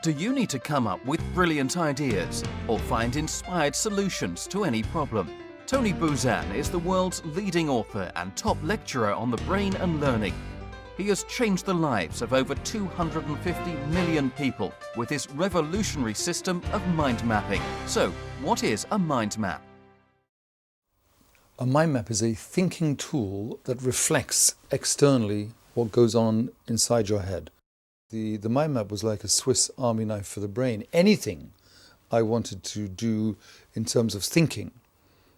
Do you need to come up with brilliant ideas or find inspired solutions to any problem? Tony Buzan is the world's leading author and top lecturer on the brain and learning. He has changed the lives of over 250 million people with his revolutionary system of mind mapping. So, what is a mind map? A mind map is a thinking tool that reflects externally what goes on inside your head. The mind map was like a Swiss army knife for the brain. Anything I wanted to do in terms of thinking,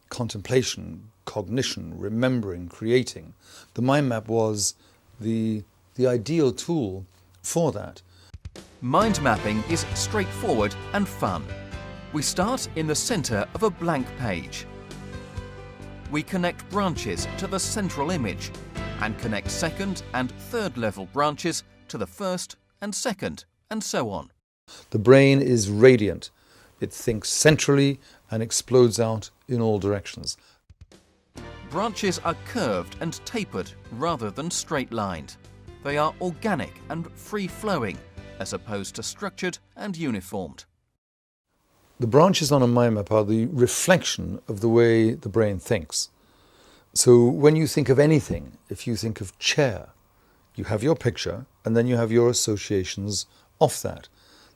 contemplation, cognition, remembering, creating, the mind map was the ideal tool for that. Mind mapping is straightforward and fun. We start in the center of a blank page. We connect branches to the central image and connect second and third level branches to the first and second, and so on. The brain is radiant. It thinks centrally and explodes out in all directions. Branches are curved and tapered rather than straight-lined. They are organic and free-flowing, as opposed to structured and uniformed. The branches on a mind map are the reflection of the way the brain thinks. So when you think of anything, if you think of chair, you have your picture and then you have your associations off that.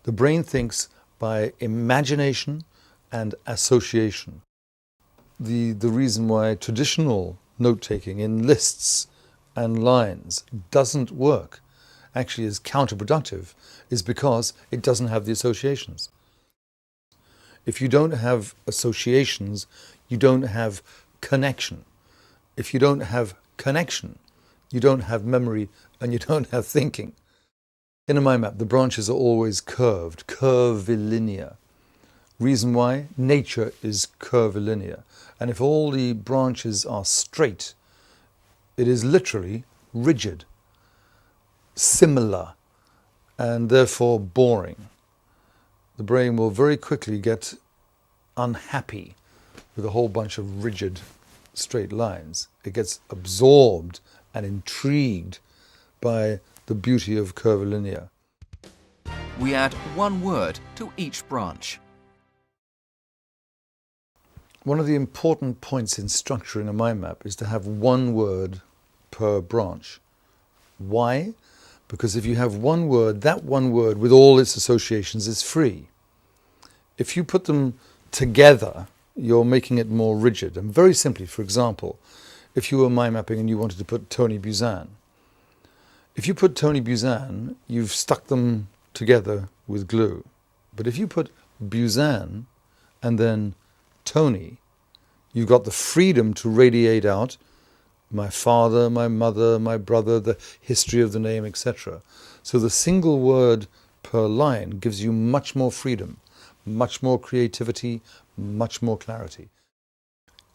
The brain thinks by imagination and association. The reason why traditional note-taking in lists and lines doesn't work, actually is counterproductive, is because it doesn't have the associations. If you don't have associations, you don't have connection. If you don't have connection, you don't have memory and you don't have thinking. In a mind map, the branches are always curved, curvilinear. Reason why? Nature is curvilinear. And if all the branches are straight, it is literally rigid, similar, and therefore boring. The brain will very quickly get unhappy with a whole bunch of rigid, straight lines. It gets absorbed and intrigued by the beauty of curvilinear. We add one word to each branch. One of the important points in structuring a mind map is to have one word per branch. Why? Because if you have one word, that one word with all its associations is free. If you put them together, you're making it more rigid. And very simply, for example, if you were mind mapping and you wanted to put Tony Buzan, if you put Tony Buzan, you've stuck them together with glue. But if you put Buzan and then Tony, you've got the freedom to radiate out my father, my mother, my brother, the history of the name, etc. So the single word per line gives you much more freedom, much more creativity, much more clarity.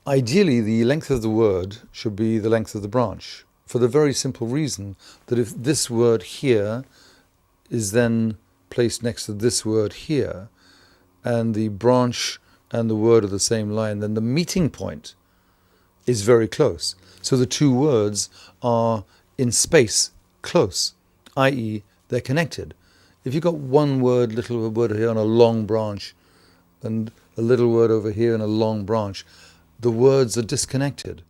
Ideally, the length of the word should be the length of the branch, for the very simple reason that if this word here is then placed next to this word here, and the branch and the word are the same line, then the meeting point is very close. So the two words are in space close, i.e. they're connected. If you've got one word, little word here on a long branch, and a little word over here in a long branch, the words are disconnected.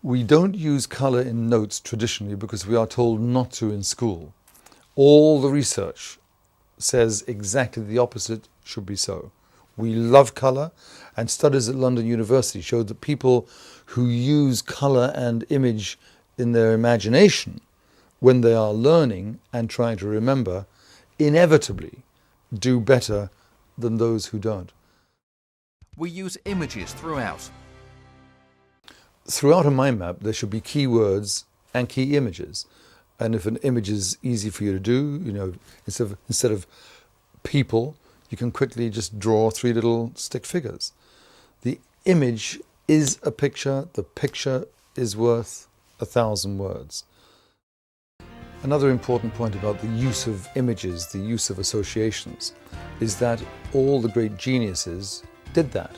We don't use colour in notes traditionally because we are told not to in school. All the research says exactly the opposite should be so. We love colour, and studies at London University showed that people who use colour and image in their imagination when they are learning and trying to remember inevitably do better than those who don't. We use images throughout. Throughout a mind map, there should be keywords and key images. And if an image is easy for you to do, instead of people, you can quickly just draw 3 little stick figures. The image is a picture. The picture is worth 1,000 words. Another important point about the use of images, the use of associations, is that all the great geniuses did that.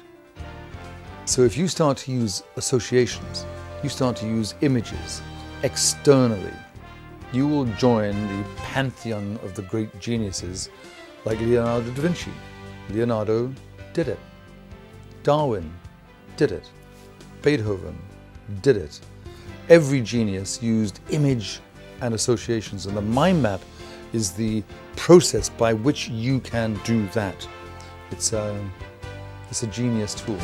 So if you start to use associations, you start to use images externally, you will join the pantheon of the great geniuses like Leonardo da Vinci. Leonardo did it. Darwin did it. Beethoven did it. Every genius used image and associations, and the mind map is the process by which you can do that. It's a genius tool.